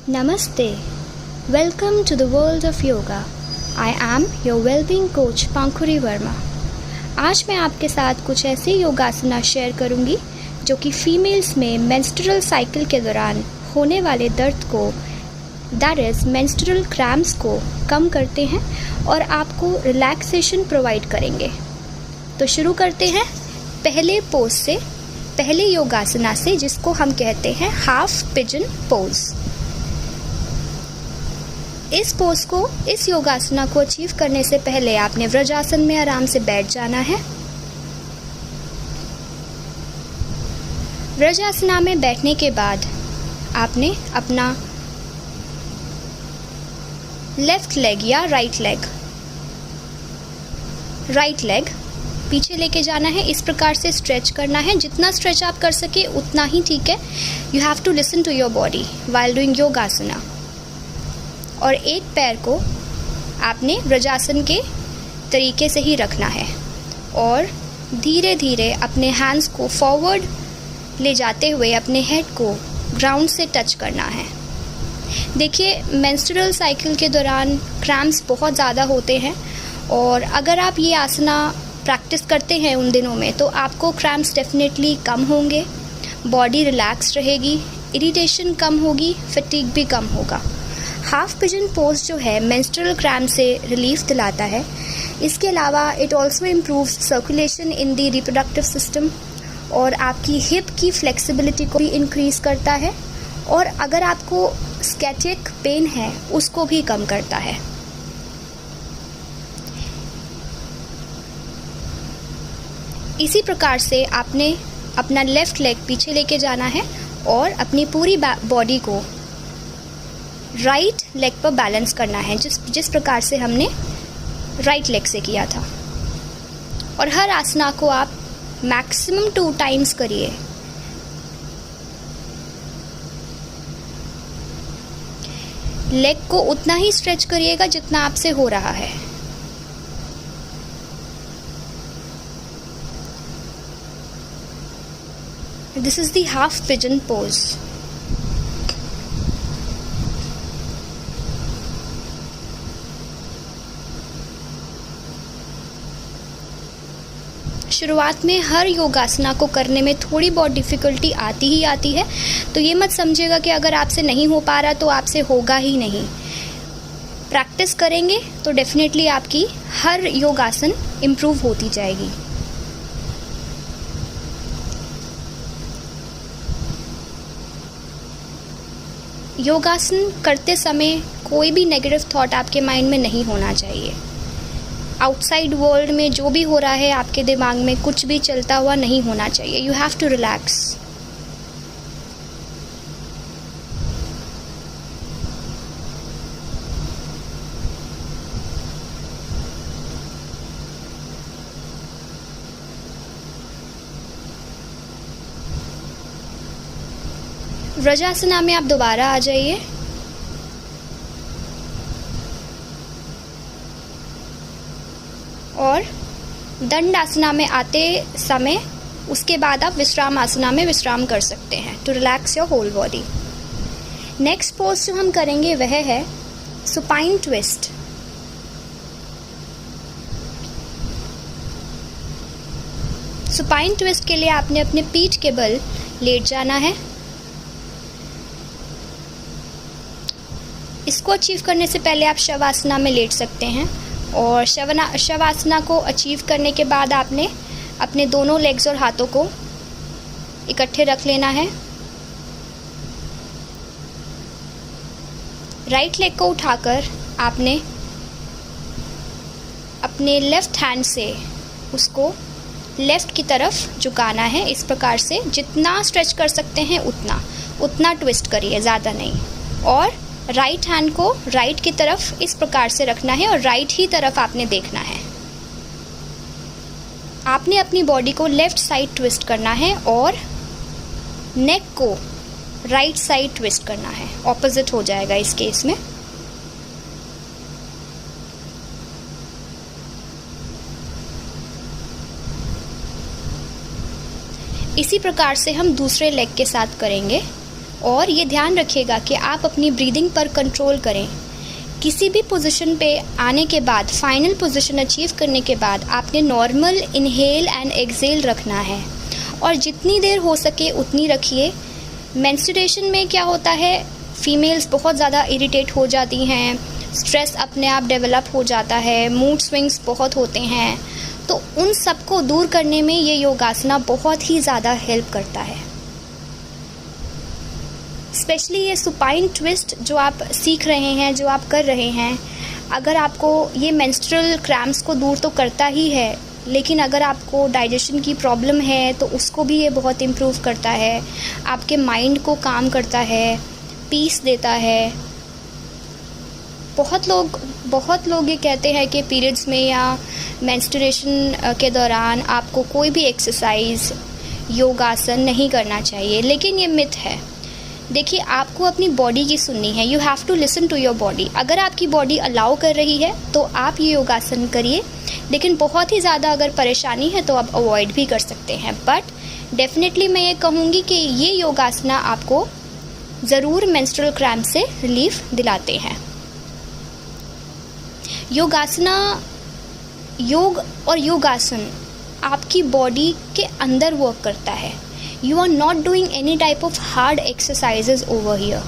Namaste. Welcome to the world of yoga. I am your well-being coach Pankhuri Verma. आज मैं आपके साथ कुछ ऐसे योगासना शेयर करूंगी जो कि फीमेल्स में मेंस्ट्रुअल साइकिल के दौरान होने वाले दर्द को दैट इज़ मेंस्ट्रुअल क्रैम्प्स को कम करते हैं और आपको रिलैक्सेशन प्रोवाइड करेंगे। तो शुरू करते हैं पहले पोज से, पहले योगासना से, जिसको हम कहते हैं हाफ पिजन पोज। इस पोज को, इस योगासना को अचीव करने से पहले आपने व्रजासन में आराम से बैठ जाना है। व्रजासना में बैठने के बाद आपने अपना लेफ्ट लेग या राइट लेग पीछे लेके जाना है। इस प्रकार से स्ट्रेच करना है। जितना स्ट्रेच आप कर सके उतना ही ठीक है। You have to listen to your body while doing yogasana. और एक पैर को आपने व्रजासन के तरीके से ही रखना है और धीरे धीरे अपने हैंड्स को फॉरवर्ड ले जाते हुए अपने हेड को ग्राउंड से टच करना है। देखिए, मेंस्ट्रुअल साइकिल के दौरान क्रैम्प्स बहुत ज़्यादा होते हैं और अगर आप ये आसना प्रैक्टिस करते हैं उन दिनों में तो आपको क्रैम्प्स डेफिनेटली कम होंगे, बॉडी रिलैक्स रहेगी, इरिटेशन कम होगी, फटीग भी कम होगा। हाफ पिजन पोज जो है मेंस्ट्रुअल क्रैम्प से रिलीफ दिलाता है। इसके अलावा it also improves circulation in the reproductive system और आपकी हिप की फ्लेक्सिबिलिटी को भी इंक्रीज करता है और अगर आपको स्कैटिक पेन है उसको भी कम करता है। इसी प्रकार से आपने अपना लेफ्ट लेग पीछे लेके जाना है और अपनी पूरी बॉडी को राइट लेग पर बैलेंस करना है, जिस प्रकार से हमने राइट लेग से किया था। और हर आसना को आप मैक्सिमम 2 टाइम्स करिए। लेग को उतना ही स्ट्रेच करिएगा जितना आपसे हो रहा है। This is the half pigeon pose. शुरुआत में हर योगासना को करने में थोड़ी बहुत डिफ़िकल्टी आती है, तो ये मत समझिएगा कि अगर आपसे नहीं हो पा रहा तो आपसे होगा ही नहीं। प्रैक्टिस करेंगे तो डेफिनेटली आपकी हर योगासन इम्प्रूव होती जाएगी। योगासन करते समय कोई भी नेगेटिव थॉट आपके माइंड में नहीं होना चाहिए। आउटसाइड वर्ल्ड में जो भी हो रहा है आपके दिमाग में कुछ भी चलता हुआ नहीं होना चाहिए। You have to relax. Vajrasana में आप दोबारा आ जाइए और दंड आसना में आते समय उसके बाद आप विश्राम आसना में विश्राम कर सकते हैं to relax your whole body. Next pose जो हम करेंगे वह है सुपाइन ट्विस्ट। सुपाइन ट्विस्ट के लिए आपने अपने पीठ के बल लेट जाना है। इसको अचीव करने से पहले आप शवासना में लेट सकते हैं और शवासना को अचीव करने के बाद आपने अपने दोनों लेग्स और हाथों को इकट्ठे रख लेना है। राइट लेग को उठाकर आपने अपने लेफ्ट हैंड से उसको लेफ्ट की तरफ झुकाना है। इस प्रकार से जितना स्ट्रेच कर सकते हैं उतना ट्विस्ट करिए, ज़्यादा नहीं। और राइट हैंड को राइट की तरफ इस प्रकार से रखना है और राइट ही तरफ आपने देखना है। आपने अपनी बॉडी को लेफ्ट साइड ट्विस्ट करना है और नेक को राइट साइड ट्विस्ट करना है। ऑपोजिट हो जाएगा इस केस में। इसी प्रकार से हम दूसरे लेग के साथ करेंगे। और ये ध्यान रखिएगा कि आप अपनी ब्रीदिंग पर कंट्रोल करें। किसी भी पोजीशन पे आने के बाद, फाइनल पोजीशन अचीव करने के बाद आपने नॉर्मल इनहेल एंड एक्सहेल रखना है और जितनी देर हो सके उतनी रखिए। मेंस्ट्रुएशन में क्या होता है, फीमेल्स बहुत ज़्यादा इरिटेट हो जाती हैं, स्ट्रेस अपने आप डेवलप हो जाता है, मूड स्विंग्स बहुत होते हैं, तो उन सब को दूर करने में ये योगासना बहुत ही ज़्यादा हेल्प करता है। स्पेशली ये सुपाइन ट्विस्ट जो आप सीख रहे हैं, जो आप कर रहे हैं, अगर आपको ये मेंस्ट्रुअल क्रैम्प्स को दूर तो करता ही है, लेकिन अगर आपको डाइजेशन की प्रॉब्लम है तो उसको भी ये बहुत इम्प्रूव करता है, आपके माइंड को काम करता है, पीस देता है। बहुत लोग ये कहते हैं कि पीरियड्स में या मेंस्ट्रुएशन के दौरान आपको कोई भी एक्सरसाइज, योगासन नहीं करना चाहिए, लेकिन ये मिथ है। देखिए, आपको अपनी बॉडी की सुननी है। You have to listen to your body. अगर आपकी बॉडी अलाउ कर रही है तो आप ये योगासन करिए, लेकिन बहुत ही ज़्यादा अगर परेशानी है तो आप अवॉइड भी कर सकते हैं। बट डेफिनेटली मैं ये कहूँगी कि ये योगासना आपको ज़रूर मेंस्ट्रुअल क्रैम्प से रिलीफ दिलाते हैं। योगासना, योग और योगासन आपकी बॉडी के अंदर वर्क करता है। You are not doing any type of hard exercises over here.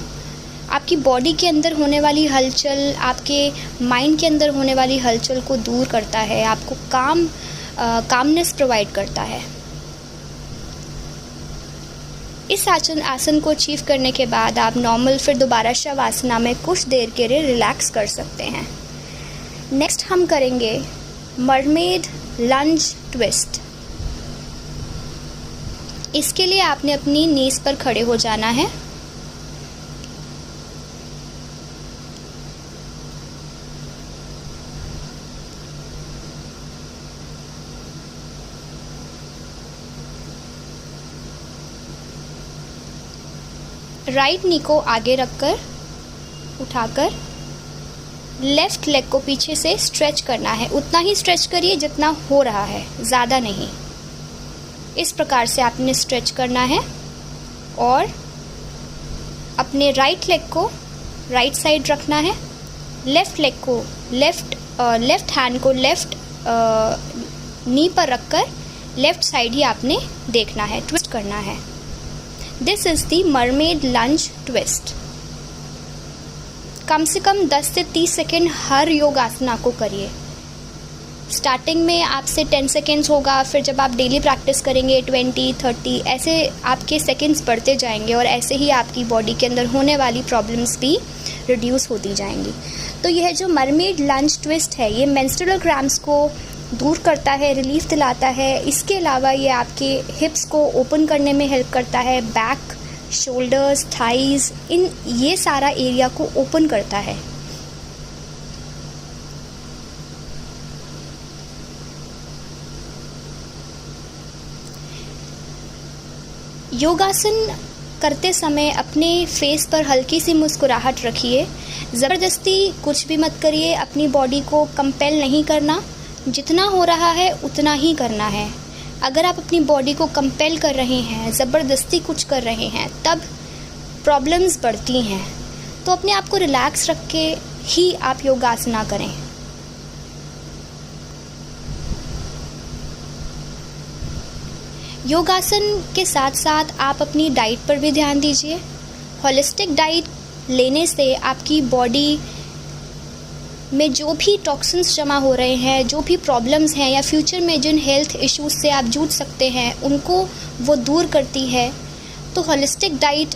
आपकी बॉडी के अंदर होने वाली हलचल, आपके माइंड के अंदर होने वाली हलचल को दूर करता है, आपको कामनेस प्रोवाइड करता है। इस आसन को अचीव करने के बाद आप नॉर्मल फिर दोबारा शवासना में कुछ देर के लिए रिलैक्स कर सकते हैं। नेक्स्ट हम करेंगे मरमेड लंज ट्विस्ट। इसके लिए आपने अपनी नीज पर खड़े हो जाना है। राइट नी को आगे रखकर उठाकर लेफ्ट लेग को पीछे से स्ट्रेच करना है। उतना ही स्ट्रेच करिए जितना हो रहा है, ज़्यादा नहीं। इस प्रकार से आपने स्ट्रेच करना है और अपने राइट लेग को राइट साइड रखना है, लेफ्ट लेग को लेफ्ट हैंड को लेफ्ट नी पर रखकर लेफ्ट साइड ही आपने देखना है, ट्विस्ट करना है। This is the mermaid lunge twist. कम से कम 10 से 30 सेकेंड हर योगासना को करिए। स्टार्टिंग में आपसे 10 सेकेंड्स होगा, फिर जब आप डेली प्रैक्टिस करेंगे 20, 30 ऐसे आपके सेकेंड्स बढ़ते जाएंगे और ऐसे ही आपकी बॉडी के अंदर होने वाली प्रॉब्लम्स भी रिड्यूस होती जाएंगी। तो यह जो मरमेड लंज ट्विस्ट है, ये मेंस्ट्रुअल क्रैम्प्स को दूर करता है, रिलीफ दिलाता है। इसके अलावा ये आपके हिप्स को ओपन करने में हेल्प करता है, बैक, शोल्डर्स, थाइज, इन ये सारा एरिया को ओपन करता है। योगासन करते समय अपने फेस पर हल्की सी मुस्कुराहट रखिए। ज़बरदस्ती कुछ भी मत करिए, अपनी बॉडी को कंपेल नहीं करना, जितना हो रहा है उतना ही करना है। अगर आप अपनी बॉडी को कंपेल कर रहे हैं, ज़बरदस्ती कुछ कर रहे हैं, तब प्रॉब्लम्स बढ़ती हैं। तो अपने आप को रिलैक्स रख के ही आप योगासना करें। योगासन के साथ साथ आप अपनी डाइट पर भी ध्यान दीजिए। होलिस्टिक डाइट लेने से आपकी बॉडी में जो भी टॉक्सिन्स जमा हो रहे हैं, जो भी प्रॉब्लम्स हैं या फ्यूचर में जिन हेल्थ इश्यूज से आप जूझ सकते हैं, उनको वो दूर करती है। तो होलिस्टिक डाइट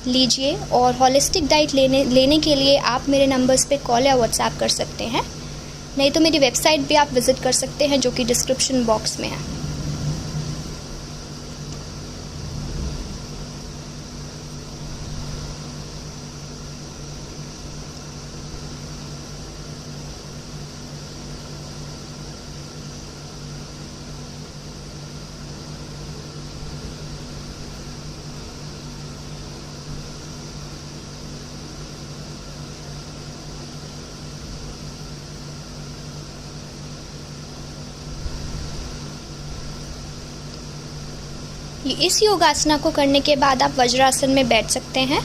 लीजिए, और होलिस्टिक डाइट लेने के लिए आप मेरे नंबर्स पे कॉल या व्हाट्सएप कर सकते हैं, नहीं तो मेरी वेबसाइट भी आप विज़िट कर सकते हैं जो कि डिस्क्रिप्शन बॉक्स में है। इस योगासना को करने के बाद आप वज्रासन में बैठ सकते हैं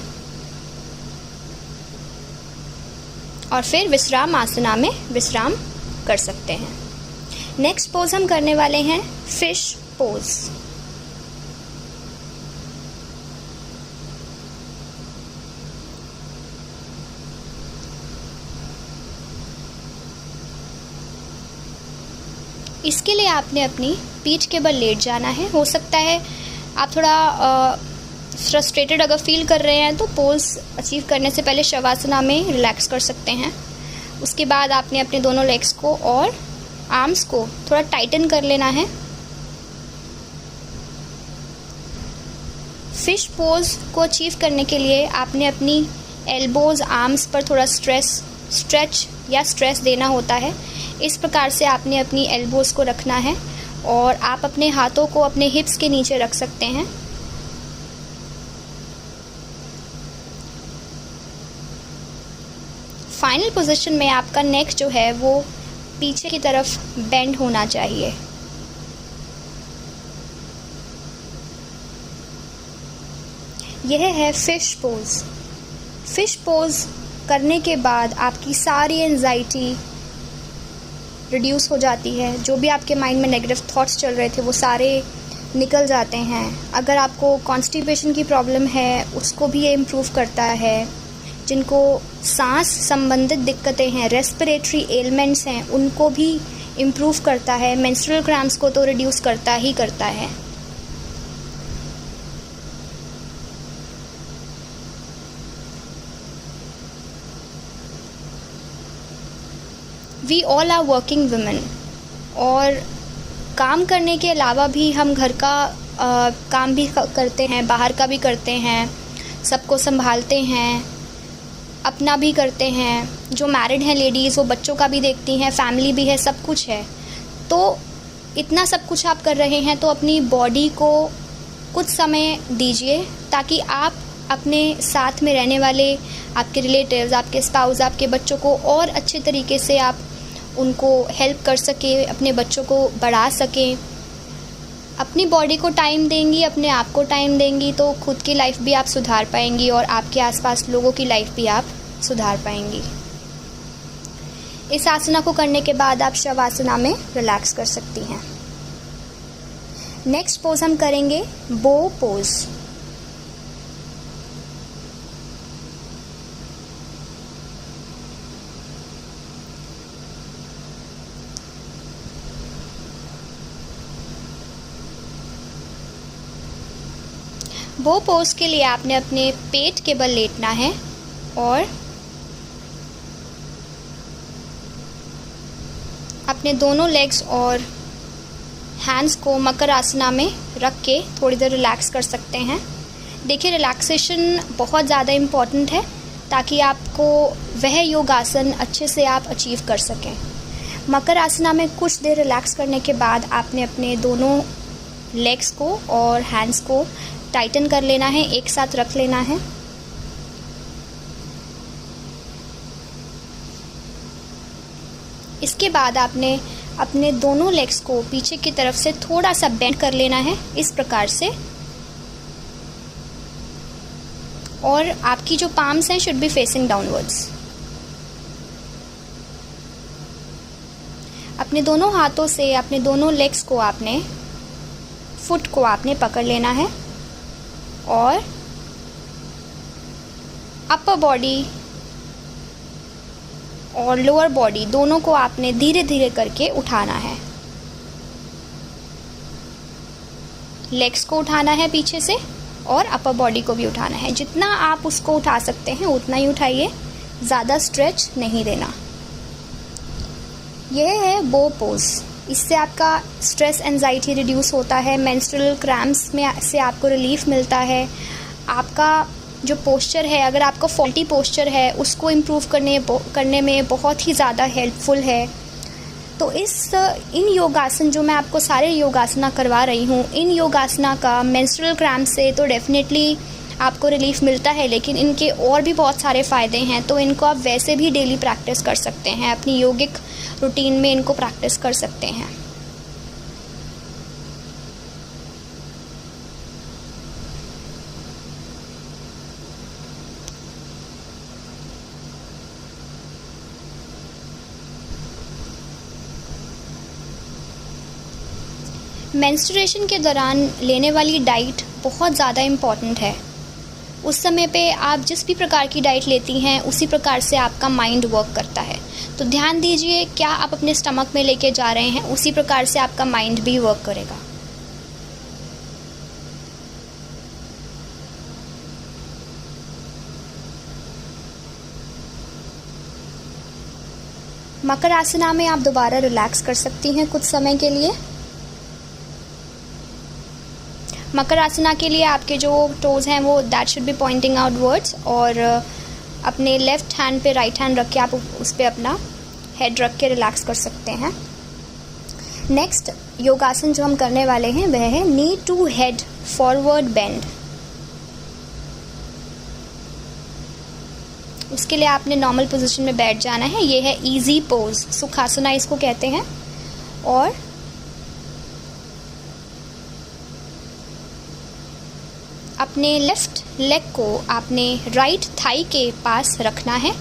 और फिर विश्राम आसना में विश्राम कर सकते हैं। नेक्स्ट पोज हम करने वाले हैं फिश पोज। इसके लिए आपने अपनी पीठ के बल लेट जाना है। हो सकता है आप थोड़ा फ्रस्ट्रेटेड अगर फील कर रहे हैं तो पोज अचीव करने से पहले शवासना में रिलैक्स कर सकते हैं। उसके बाद आपने अपने दोनों लेग्स को और आर्म्स को थोड़ा टाइटन कर लेना है। फिश पोज को अचीव करने के लिए आपने अपनी एल्बोज आर्म्स पर थोड़ा स्ट्रेच या स्ट्रेस देना होता है। इस प्रकार से आपने अपनी एल्बोज को रखना है और आप अपने हाथों को अपने हिप्स के नीचे रख सकते हैं। फाइनल पोजीशन में आपका नेक जो है वो पीछे की तरफ बेंड होना चाहिए। यह है फिश पोज। फिश पोज करने के बाद आपकी सारी एंजाइटी रिड्यूस हो जाती है। जो भी आपके माइंड में नेगेटिव थॉट्स चल रहे थे वो सारे निकल जाते हैं। अगर आपको कॉन्स्टिपेशन की प्रॉब्लम है उसको भी ये इम्प्रूव करता है। जिनको सांस संबंधित दिक्कतें हैं, रेस्पिरेटरी एलिमेंट्स हैं, उनको भी इम्प्रूव करता है। मेंस्ट्रुअल क्रैम्प्स को तो रिड्यूस करता ही करता है। We all are working women और काम करने के अलावा भी हम घर का काम भी करते हैं, बाहर का भी करते हैं, सबको संभालते हैं, अपना भी करते हैं। जो मैरिड हैं लेडीज़ वो बच्चों का भी देखती हैं, फैमिली भी है, सब कुछ है। तो इतना सब कुछ आप कर रहे हैं तो अपनी बॉडी को कुछ समय दीजिए ताकि आप अपने साथ में रहने वाले आपके रिलेटिव्स, आपके स्पाउस, आपके बच्चों को और अच्छे तरीके से आप उनको हेल्प कर सके, अपने बच्चों को बढ़ा सकें। अपनी बॉडी को टाइम देंगी, अपने आप को टाइम देंगी तो खुद की लाइफ भी आप सुधार पाएंगी और आपके आसपास लोगों की लाइफ भी आप सुधार पाएंगी। इस आसना को करने के बाद आप शवासना में रिलैक्स कर सकती हैं। नेक्स्ट पोज हम करेंगे बो पोज। बो पोज के लिए आपने अपने पेट के बल लेटना है और अपने दोनों लेग्स और हैंड्स को मकर आसना में रख के थोड़ी देर रिलैक्स कर सकते हैं। देखिए, रिलैक्सेशन बहुत ज़्यादा इम्पॉर्टेंट है ताकि आपको वह योगासन अच्छे से आप अचीव कर सकें। मकर आसना में कुछ देर रिलैक्स करने के बाद आपने अपने दोनों लेग्स को और हैंड्स को टाइटन कर लेना है, एक साथ रख लेना है। इसके बाद आपने अपने दोनों लेग्स को पीछे की तरफ से थोड़ा सा बेंड कर लेना है, इस प्रकार से। और आपकी जो पाम्स हैं शुड बी फेसिंग डाउनवर्ड्स। अपने दोनों हाथों से अपने दोनों लेग्स को आपने, फुट को आपने पकड़ लेना है और अपर बॉडी और लोअर बॉडी दोनों को आपने धीरे धीरे करके उठाना है। लेग्स को उठाना है पीछे से और अपर बॉडी को भी उठाना है। जितना आप उसको उठा सकते हैं उतना ही उठाइए, ज़्यादा स्ट्रेच नहीं देना। यह है बो पोज। इससे आपका स्ट्रेस एंजाइटी रिड्यूस होता है, मेंस्ट्रुअल क्रैम्प्स में से आपको रिलीफ मिलता है। आपका जो पोस्चर है, अगर आपका फॉल्टी पोस्चर है उसको इम्प्रूव करने में बहुत ही ज़्यादा हेल्पफुल है। तो इन योगासन जो मैं आपको सारे योगासना करवा रही हूँ, इन योगासना का मेंस्ट्रुअल क्रैम्प से तो डेफिनेटली आपको रिलीफ मिलता है, लेकिन इनके और भी बहुत सारे फ़ायदे हैं। तो इनको आप वैसे भी डेली प्रैक्टिस कर सकते हैं, अपनी योगिक रूटीन में इनको प्रैक्टिस कर सकते हैं। मेंस्ट्रुएशन के दौरान लेने वाली डाइट बहुत ज़्यादा इम्पॉर्टेंट है। उस समय पे आप जिस भी प्रकार की डाइट लेती हैं उसी प्रकार से आपका माइंड वर्क करता है। तो ध्यान दीजिए, क्या आप अपने स्टमक में लेके जा रहे हैं उसी प्रकार से आपका माइंड भी वर्क करेगा। मकर आसना में आप दोबारा रिलैक्स कर सकती हैं कुछ समय के लिए। मकर आसना के लिए आपके जो टोज़ हैं वो that should be pointing outwards, और अपने लेफ़्ट हैंड पे राइट हैंड रख के आप उस पर अपना हेड रख के रिलैक्स कर सकते हैं। नेक्स्ट योगासन जो हम करने वाले हैं वह है नी टू हेड फॉरवर्ड बेंड। उसके लिए आपने नॉर्मल पोजीशन में बैठ जाना है। ये है इजी पोज, सुखासना इसको कहते हैं। और अपने लेफ्ट लेग को आपने राइट थाई के पास रखना है।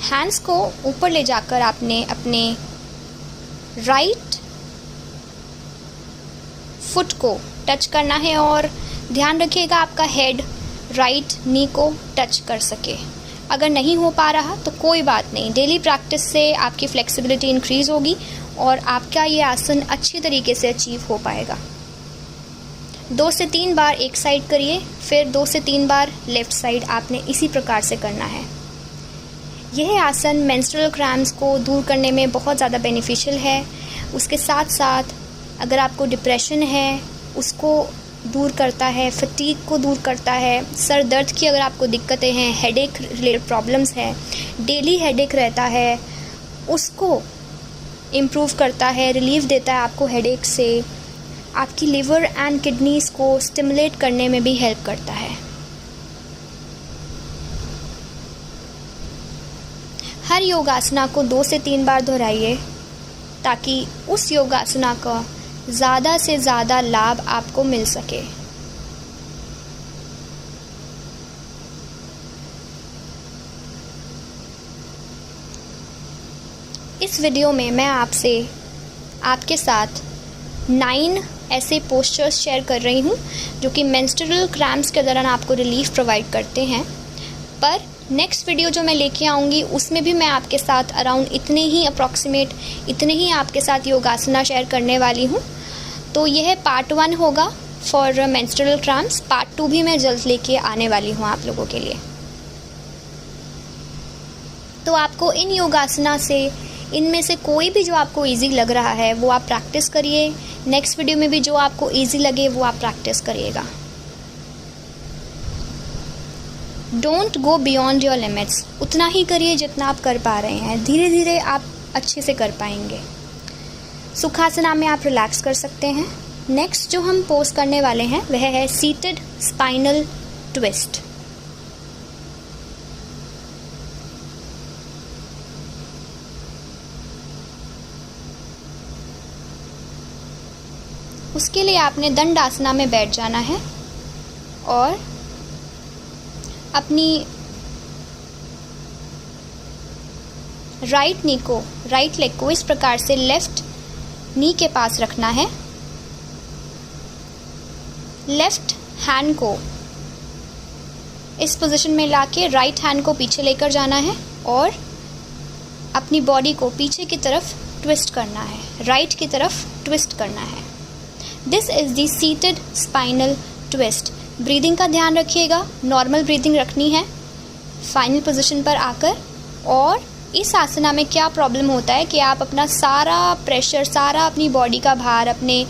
हैंड्स को ऊपर ले जाकर आपने अपने राइट फुट को टच करना है, और ध्यान रखिएगा आपका हेड राइट नी को टच कर सके। अगर नहीं हो पा रहा तो कोई बात नहीं, डेली प्रैक्टिस से आपकी फ्लेक्सिबिलिटी इंक्रीज होगी और आपका ये आसन अच्छी तरीके से अचीव हो पाएगा। 2 से 3 बार एक साइड करिए, फिर 2 से 3 बार लेफ्ट साइड आपने इसी प्रकार से करना है। यह आसन मेंस्ट्रुअल क्रैम्प्स को दूर करने में बहुत ज़्यादा बेनिफिशियल है। उसके साथ साथ अगर आपको डिप्रेशन है उसको दूर करता है, फटीग को दूर करता है, सर दर्द की अगर आपको दिक्कतें हैं, हेडेक रिलेटेड प्रॉब्लम्स हैं, डेली हेडेक रहता है उसको इम्प्रूव करता है, रिलीफ देता है आपको हेडेक से। आपकी लिवर एंड किडनीज़ को स्टिमुलेट करने में भी हेल्प करता है। हर योगासना को 2 से 3 बार दोहराइए ताकि उस योगासना का ज़्यादा से ज़्यादा लाभ आपको मिल सके। इस वीडियो में मैं आपके साथ 9 ऐसे पोस्चर्स शेयर कर रही हूँ जो कि मेंस्ट्रुअल क्रैम्प्स के दौरान आपको रिलीफ प्रोवाइड करते हैं। पर नेक्स्ट वीडियो जो मैं लेके आऊँगी उसमें भी मैं आपके साथ अराउंड इतने ही आपके साथ योगासना शेयर करने वाली हूँ। तो यह पार्ट 1 होगा फॉर मेंस्ट्रुअल क्रैम्प्स। पार्ट 2 भी मैं जल्द लेके आने वाली हूँ आप लोगों के लिए। तो आपको इन योगासना से इनमें से कोई भी जो आपको इजी लग रहा है वो आप प्रैक्टिस करिए। नेक्स्ट वीडियो में भी जो आपको इजी लगे वो आप प्रैक्टिस करिएगा। Don't go beyond your limits. उतना ही करिए जितना आप कर पा रहे हैं, धीरे धीरे आप अच्छे से कर पाएंगे। सुखासना में आप रिलैक्स कर सकते हैं। नेक्स्ट जो हम पोज करने वाले हैं वह है सीटेड स्पाइनल ट्विस्ट। उसके लिए आपने दंडासना में बैठ जाना है और अपनी राइट लेग को इस प्रकार से लेफ्ट नी के पास रखना है। लेफ्ट हैंड को इस पोजीशन में लाके राइट हैंड को पीछे लेकर जाना है और अपनी बॉडी को पीछे की तरफ ट्विस्ट करना है, राइट की तरफ ट्विस्ट करना है। This is the seated spinal twist. Breathing का ध्यान रखिएगा, नॉर्मल ब्रीदिंग रखनी है फाइनल पोजीशन पर आकर। और इस आसना में क्या प्रॉब्लम होता है कि आप अपना सारा प्रेशर, सारा अपनी बॉडी का भार अपने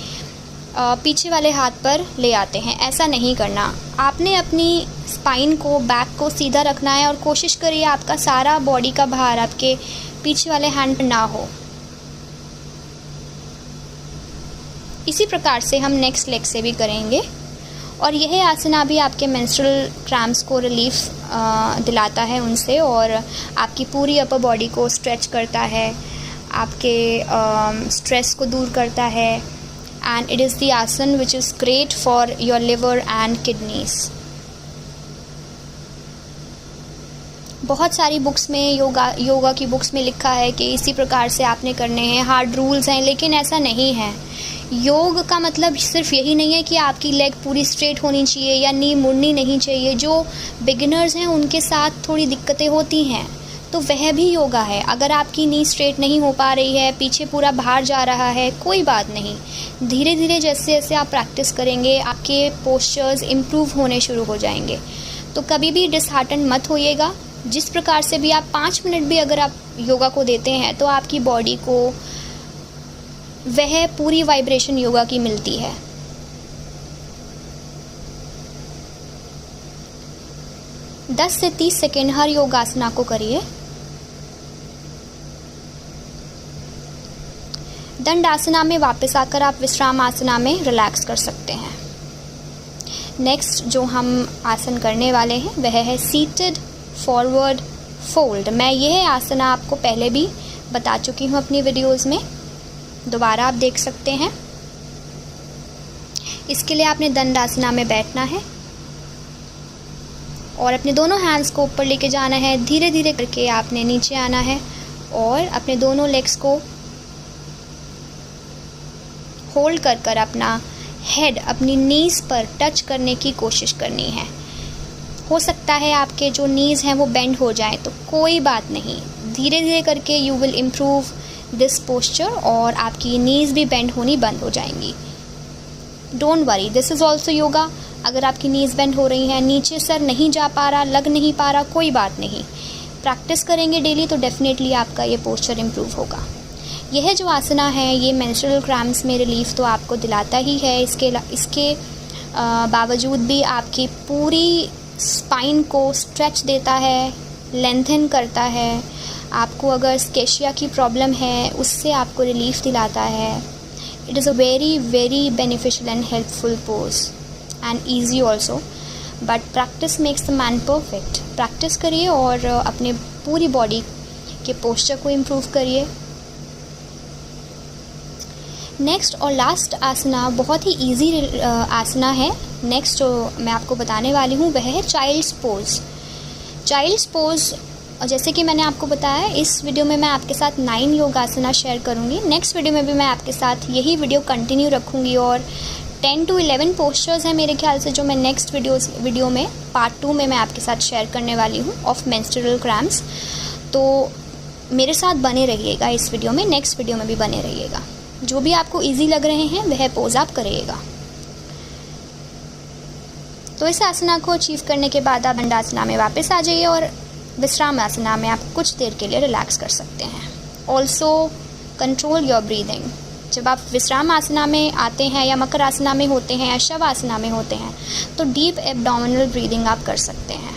पीछे वाले हाथ पर ले आते हैं। ऐसा नहीं करना। आपने अपनी स्पाइन को, बैक को सीधा रखना है और कोशिश करिए आपका सारा बॉडी का भार आपके पीछे वाले हैंड पर ना हो। इसी प्रकार से हम नेक्स्ट लेग से भी करेंगे। और यह आसना भी आपके मेंस्ट्रुअल क्रैम्प्स को रिलीफ दिलाता है उनसे, और आपकी पूरी अपर बॉडी को स्ट्रेच करता है, आपके स्ट्रेस को दूर करता है। एंड इट इज़ द आसन which is great for your liver and kidneys. बहुत सारी बुक्स में योगा की बुक्स में लिखा है कि इसी प्रकार से आपने करने हैं, हार्ड रूल्स हैं, लेकिन ऐसा नहीं है। योग का मतलब सिर्फ यही नहीं है कि आपकी लेग पूरी स्ट्रेट होनी चाहिए या नी मुड़नी नहीं चाहिए। जो बिगिनर्स हैं उनके साथ थोड़ी दिक्कतें होती हैं, तो वह भी योगा है। अगर आपकी नी स्ट्रेट नहीं हो पा रही है, पीछे पूरा बाहर जा रहा है, कोई बात नहीं, धीरे धीरे जैसे जैसे आप प्रैक्टिस करेंगे आपके पोस्चर्स इम्प्रूव होने शुरू हो जाएंगे। तो कभी भी डिसहार्टन मत होइएगा। जिस प्रकार से भी आप 5 मिनट भी अगर आप योगा को देते हैं तो आपकी बॉडी को वह पूरी वाइब्रेशन योगा की मिलती है। दस से 30 सेकेंड हर योगासना को करिए। दंड आसना में वापस आकर आप विश्राम आसना में रिलैक्स कर सकते हैं। नेक्स्ट जो हम आसन करने वाले हैं वह है सीटेड फॉरवर्ड फोल्ड। मैं यह आसना आपको पहले भी बता चुकी हूँ अपनी वीडियोस में, दोबारा आप देख सकते हैं। इसके लिए आपने दंड आसना में बैठना है और अपने दोनों हैंड्स को ऊपर लेके जाना है। धीरे धीरे करके आपने नीचे आना है और अपने दोनों लेग्स को होल्ड कर कर अपना हेड अपनी नीज़ पर टच करने की कोशिश करनी है। हो सकता है आपके जो नीज़ हैं वो बेंड हो जाए, तो कोई बात नहीं, धीरे धीरे करके you will improve this posture और आपकी नीज़ भी बेंड होनी बंद हो जाएंगी। Don't worry, this is also yoga. अगर आपकी नीज़ बेंड हो रही हैं, नीचे सर नहीं जा पा रहा, लग नहीं पा रहा, कोई बात नहीं, प्रैक्टिस करेंगे डेली तो डेफिनेटली आपका ये पोस्चर इम्प्रूव होगा। यह जो आसना है ये मेंस्ट्रुअल क्रैम्प्स में रिलीफ तो आपको दिलाता ही है, इसके बावजूद भी आपकी पूरी स्पाइन को स्ट्रेच देता है, लेंथन करता है। आपको अगर स्केशिया की प्रॉब्लम है उससे आपको रिलीफ दिलाता है। It is a very very beneficial and helpful pose and easy also, but practice makes the man perfect. Practice करिए और अपने पूरी बॉडी के पोस्चर को इम्प्रूव करिए। नेक्स्ट और लास्ट आसना बहुत ही इजी आसना है। नेक्स्ट जो मैं आपको बताने वाली हूँ वह है चाइल्ड्स पोज। चाइल्ड्स पोज जैसे कि मैंने आपको बताया, इस वीडियो में मैं आपके साथ 9 योगासना शेयर करूँगी। नेक्स्ट वीडियो में भी मैं आपके साथ यही वीडियो कंटिन्यू रखूँगी और 10 to 11 पोस्चर्स हैं मेरे ख्याल से जो मैं नेक्स्ट वीडियो में पार्ट 2 में मैं आपके साथ शेयर करने वाली हूँ ऑफ मेंस्ट्रुअल क्रैम्प्स। तो मेरे साथ बने रहिएगा इस वीडियो में, नेक्स्ट वीडियो में भी बने रहिएगा। जो भी आपको इजी लग रहे हैं वह पोज आप करिएगा। तो इस आसना को अचीव करने के बाद आप दंडासना में वापस आ जाइए और विश्राम आसना में आप कुछ देर के लिए रिलैक्स कर सकते हैं। Also control your breathing. जब आप विश्राम आसना में आते हैं या मकर आसना में होते हैं या शव आसना में होते हैं तो डीप एब्डोमिनल ब्रीदिंग आप कर सकते हैं।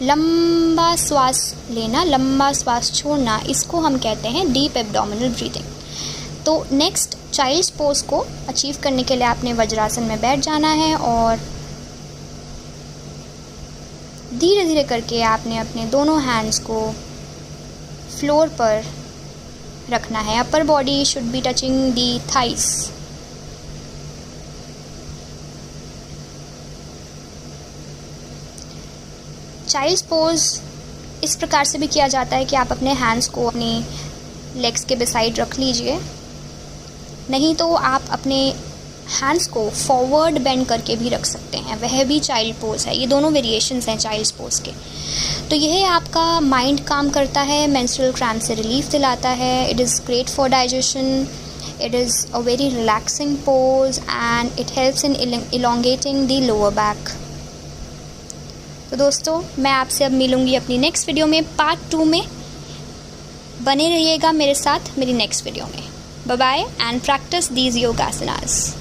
लंबा श्वास लेना, लंबा श्वास छोड़ना, इसको हम कहते हैं डीप एब्डोमिनल ब्रीदिंग। तो नेक्स्ट चाइल्ड्स पोज को अचीव करने के लिए आपने वज्रासन में बैठ जाना है और धीरे धीरे करके आपने अपने दोनों हैंड्स को फ्लोर पर रखना है। Upper body should be touching the thighs. Child's pose इस प्रकार से भी किया जाता है कि आप अपने हैंड्स को अपनी लेग्स के बिसाइड रख लीजिए, नहीं तो आप अपने हैंड्स को फॉरवर्ड बेंड करके भी रख सकते हैं, वह भी चाइल्ड पोज है। ये दोनों वेरिएशंस हैं चाइल्ड्स पोज के। तो यह आपका माइंड काम करता है, मेंस्ट्रुअल क्रैम्प से रिलीफ दिलाता है। It is great for digestion, it is a very relaxing pose and it helps in elongating the lower back. तो दोस्तों मैं आपसे अब मिलूँगी अपनी नेक्स्ट वीडियो में पार्ट 2 में। बने रहिएगा मेरे साथ मेरी नेक्स्ट वीडियो में। Bye bye and practice these yogasanas.